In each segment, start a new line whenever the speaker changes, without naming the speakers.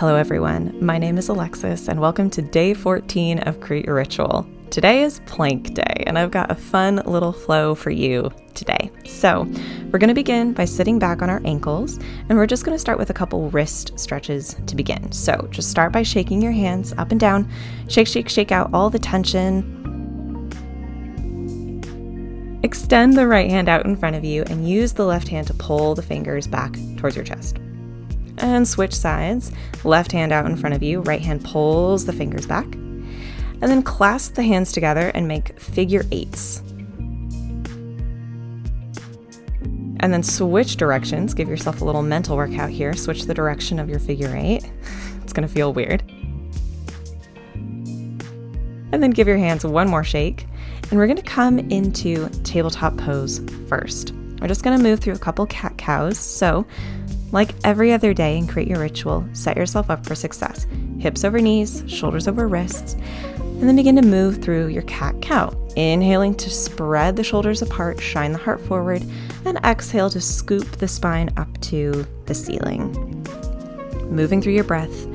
Hello everyone, my name is Alexis and welcome to day 14 of Create Your Ritual. Today is plank day and I've got a fun little flow for you today. So we're going to begin by sitting back on our ankles and we're just going to start with a couple wrist stretches to begin. So just start by shaking your hands up and down, shake, shake, shake out all the tension. Extend the right hand out in front of you and use the left hand to pull the fingers back towards your chest. And switch sides, left hand out in front of you, right hand pulls the fingers back. And then clasp the hands together and make figure eights. And then switch directions, give yourself a little mental workout here, switch the direction of your figure eight. It's gonna feel weird. And then give your hands one more shake. And we're gonna come into tabletop pose first. We're just gonna move through a couple cat-cows. So, like every other day in Create Your Ritual, set yourself up for success. Hips over knees, shoulders over wrists, and then begin to move through your cat-cow. Inhaling to spread the shoulders apart, shine the heart forward, and exhale to scoop the spine up to the ceiling. Moving through your breath,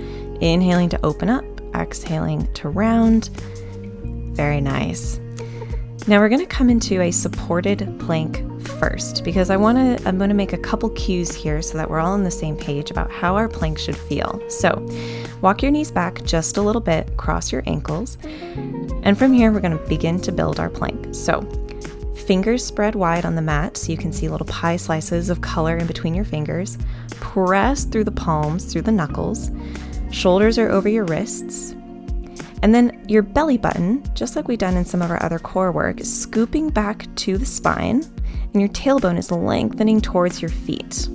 inhaling to open up, exhaling to round. Very nice. Now we're going to come into a supported plank first because I'm going to make a couple cues here so that we're all on the same page about how our plank should feel. So walk your knees back just a little bit, cross your ankles, and from here we're going to begin to build our plank. So fingers spread wide on the mat so you can see little pie slices of color in between your fingers. Press through the palms, through the knuckles. Shoulders are over your wrists. And then your belly button, just like we've done in some of our other core work, is scooping back to the spine, and your tailbone is lengthening towards your feet.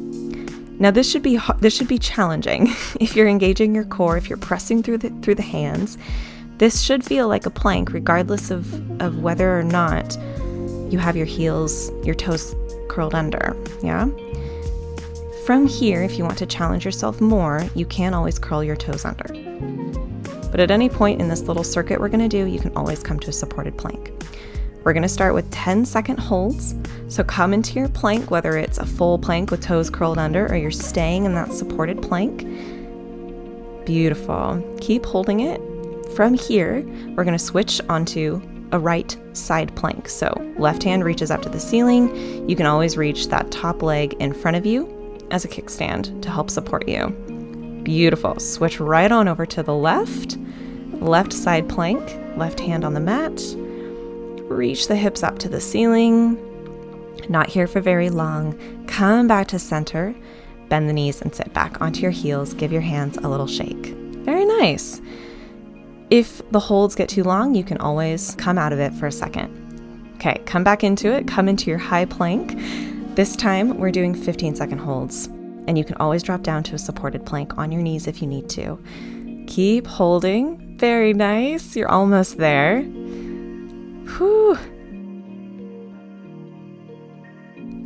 Now this should be challenging. If you're engaging your core, if you're pressing through the hands, this should feel like a plank, regardless of whether or not you have your heels, your toes curled under. Yeah. From here, if you want to challenge yourself more, you can always curl your toes under. But at any point in this little circuit we're going to do, you can always come to a supported plank. We're going to start with 10-second holds. So come into your plank, whether it's a full plank with toes curled under or you're staying in that supported plank. Beautiful. Keep holding it. From here, we're going to switch onto a right side plank. So left hand reaches up to the ceiling. You can always reach that top leg in front of you as a kickstand to help support you. Beautiful. Switch right on over to the left side plank, left hand on the mat. Reach the hips up to the ceiling. Not here for very long. Come back to center, bend the knees and sit back onto your heels. Give your hands a little shake. Very nice. If the holds get too long, you can always come out of it for a second. Okay, come back into it. Come into your high plank. This time we're doing 15-second holds. And you can always drop down to a supported plank on your knees if you need to. Keep holding. Very nice. You're almost there. Whew.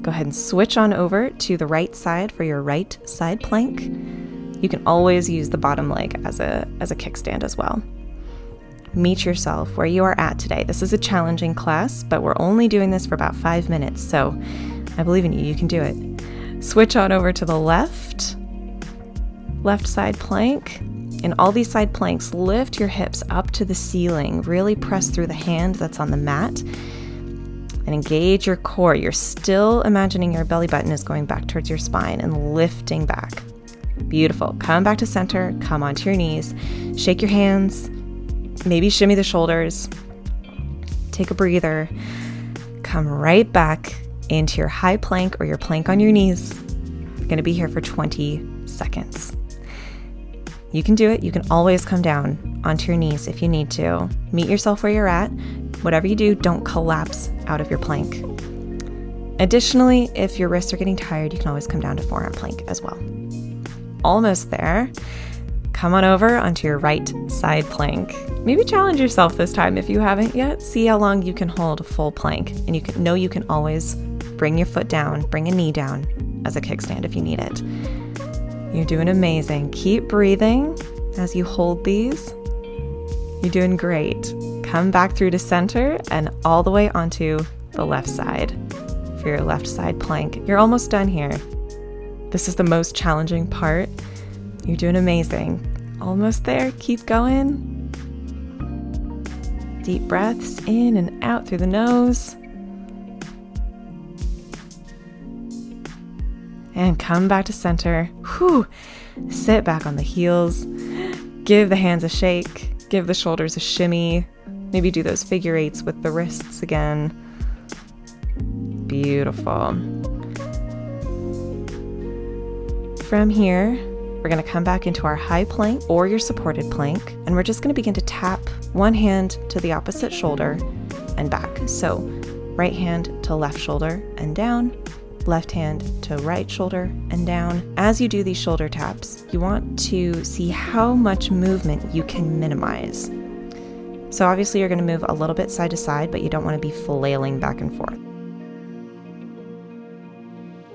Go ahead and switch on over to the right side for your right side plank. You can always use the bottom leg as a kickstand as well. Meet yourself where you are at today. This is a challenging class, but we're only doing this for about 5 minutes, so I believe in you. You can do it. Switch on over to the left side plank. In all these side planks, lift your hips up to the ceiling. Really press through the hand that's on the mat and engage your core. You're still imagining your belly button is going back towards your spine and lifting back. Beautiful. Come back to center. Come onto your knees. Shake your hands. Maybe shimmy the shoulders. Take a breather. Come right back into your high plank or your plank on your knees. You're going to be here for 20 seconds. You can do it. You can always come down onto your knees if you need to. Meet yourself where you're at. Whatever you do, don't collapse out of your plank. Additionally, if your wrists are getting tired, you can always come down to forearm plank as well. Almost there. Come on over onto your right side plank. Maybe challenge yourself this time if you haven't yet. See how long you can hold a full plank. And you can always bring your foot down, bring a knee down as a kickstand if you need it. You're doing amazing. Keep breathing as you hold these. You're doing great. Come back through to center and all the way onto the left side for your left side plank. You're almost done here. This is the most challenging part. You're doing amazing. Almost there. Keep going. Deep breaths in and out through the nose. And come back to center. Whew. Sit back on the heels. Give the hands a shake. Give the shoulders a shimmy. Maybe do those figure eights with the wrists again. Beautiful. From here, we're going to come back into our high plank or your supported plank, and we're just going to begin to tap one hand to the opposite shoulder and back. So right hand to left shoulder and down, left hand to right shoulder and down. As you do these shoulder taps, you want to see how much movement you can minimize. So obviously you're going to move a little bit side to side, but you don't want to be flailing back and forth.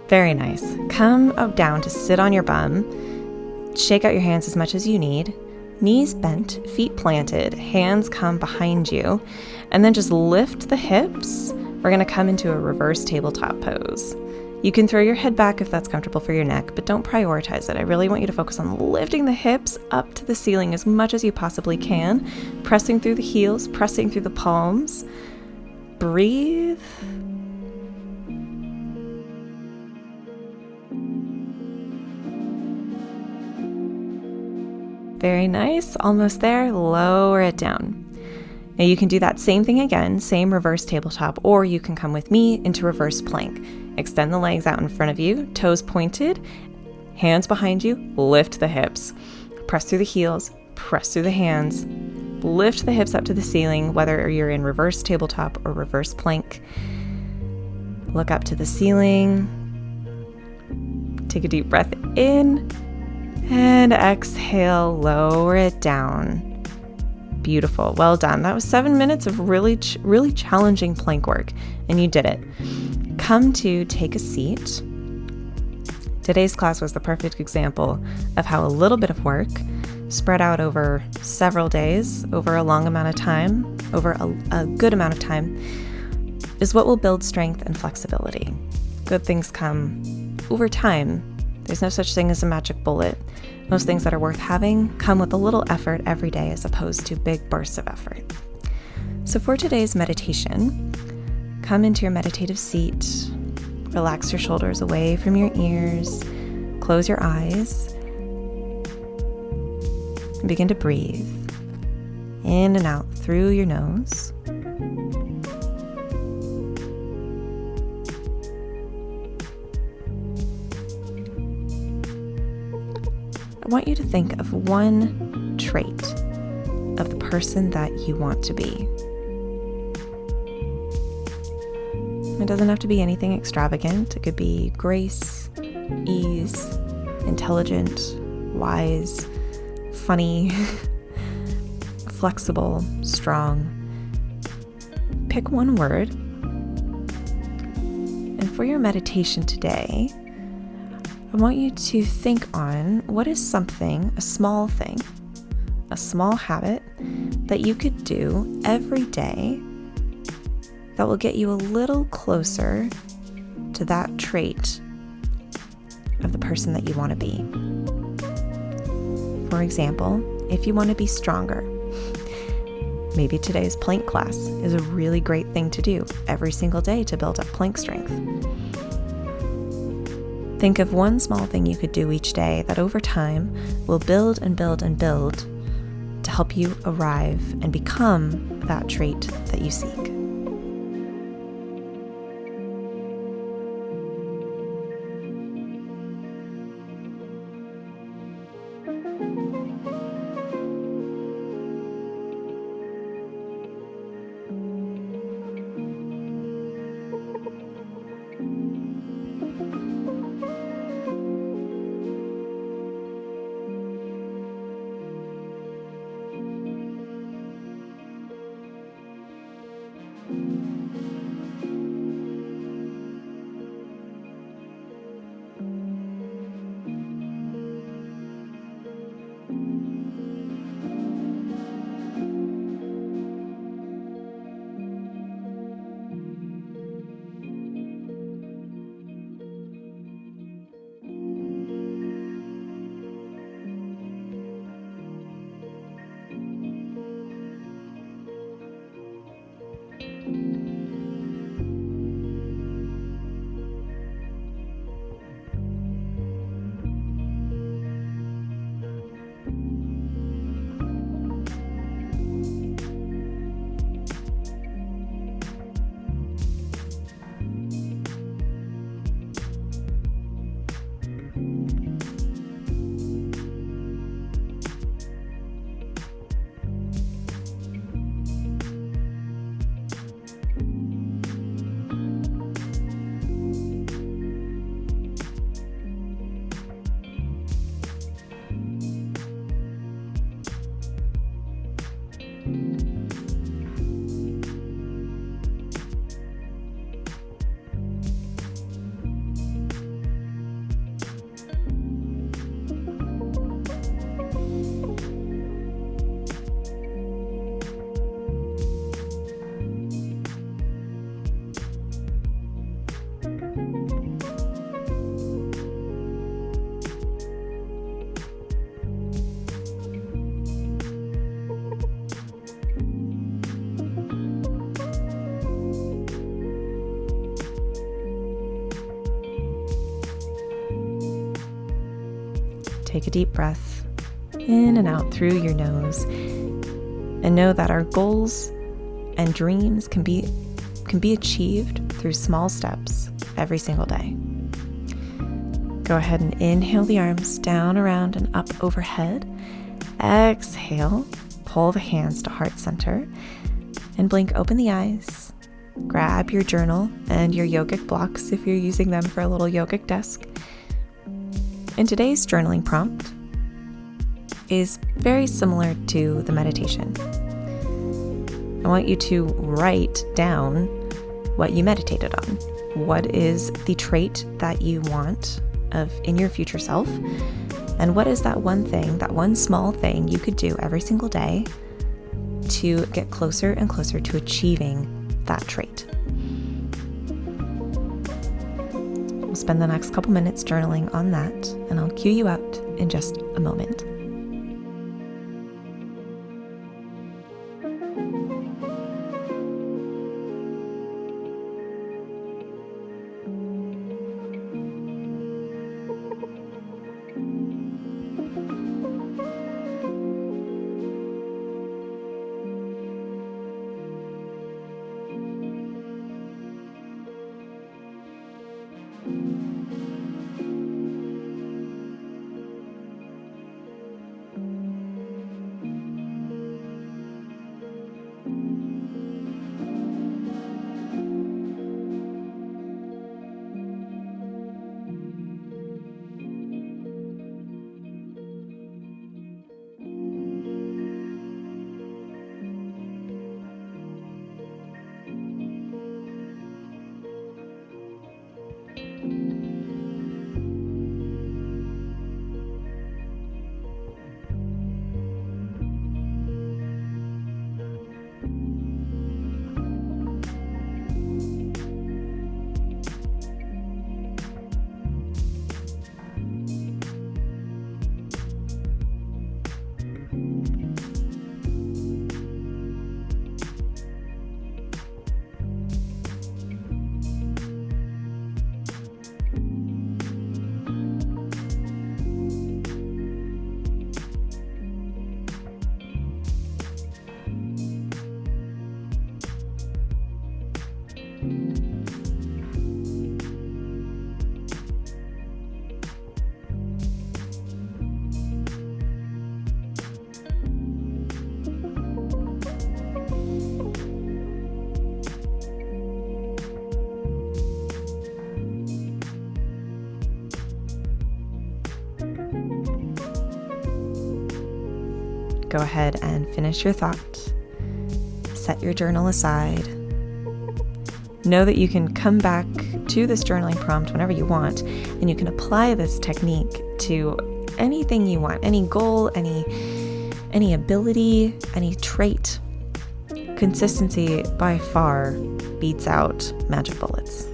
Very nice. Come up down to sit on your bum. Shake out your hands as much as you need. Knees bent, feet planted, hands come behind you, and then just lift the hips. We're going to come into a reverse tabletop pose. You can throw your head back if that's comfortable for your neck, but don't prioritize it. I really want you to focus on lifting the hips up to the ceiling as much as you possibly can, pressing through the heels, pressing through the palms. Breathe. Very nice. Almost there. Lower it down. Now you can do that same thing again, same reverse tabletop, or you can come with me into reverse plank. Extend the legs out in front of you, toes pointed, hands behind you, lift the hips. Press through the heels, press through the hands, lift the hips up to the ceiling, whether you're in reverse tabletop or reverse plank. Look up to the ceiling. Take a deep breath in. And exhale, lower it down. Beautiful. Well done. That was 7 minutes of really challenging plank work, and you did it. Come to take a seat. Today's class was the perfect example of how a little bit of work spread out over several days, over a long amount of time, over a good amount of time, is what will build strength and flexibility. Good things come over time. There's no such thing as a magic bullet. Most things that are worth having come with a little effort every day as opposed to big bursts of effort. So for today's meditation, come into your meditative seat, relax your shoulders away from your ears, close your eyes, and begin to breathe in and out through your nose. I want you to think of one trait of the person that you want to be. It doesn't have to be anything extravagant. It could be grace, ease, intelligent, wise, funny, flexible, strong. Pick one word. And for your meditation today, I want you to think on what is something, a small thing, a small habit that you could do every day that will get you a little closer to that trait of the person that you want to be. For example, if you want to be stronger, maybe today's plank class is a really great thing to do every single day to build up plank strength. Think of one small thing you could do each day that over time will build and build and build to help you arrive and become that trait that you seek. Take a deep breath in and out through your nose, and know that our goals and dreams can be achieved through small steps every single day. Go ahead and inhale the arms down, around, and up overhead. Exhale, pull the hands to heart center, and blink open the eyes. Grab your journal and your yogic blocks if you're using them for a little yogic desk. And today's journaling prompt is very similar to the meditation. I want you to write down what you meditated on. What is the trait that you want in your future self? And what is that one thing, that one small thing you could do every single day to get closer and closer to achieving that trait? We'll spend the next couple minutes journaling on that, and I'll cue you out in just a moment. Go ahead and finish your thought. Set your journal aside. Know that you can come back to this journaling prompt whenever you want, and you can apply this technique to anything you want, any goal, any ability, any trait. Consistency by far beats out magic bullets.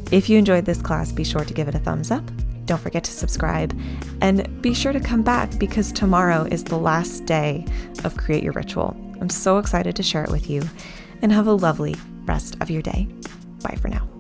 If you enjoyed this class, be sure to give it a thumbs up. Don't forget to subscribe, and be sure to come back because tomorrow is the last day of Create Your Ritual. I'm so excited to share it with you, and have a lovely rest of your day. Bye for now.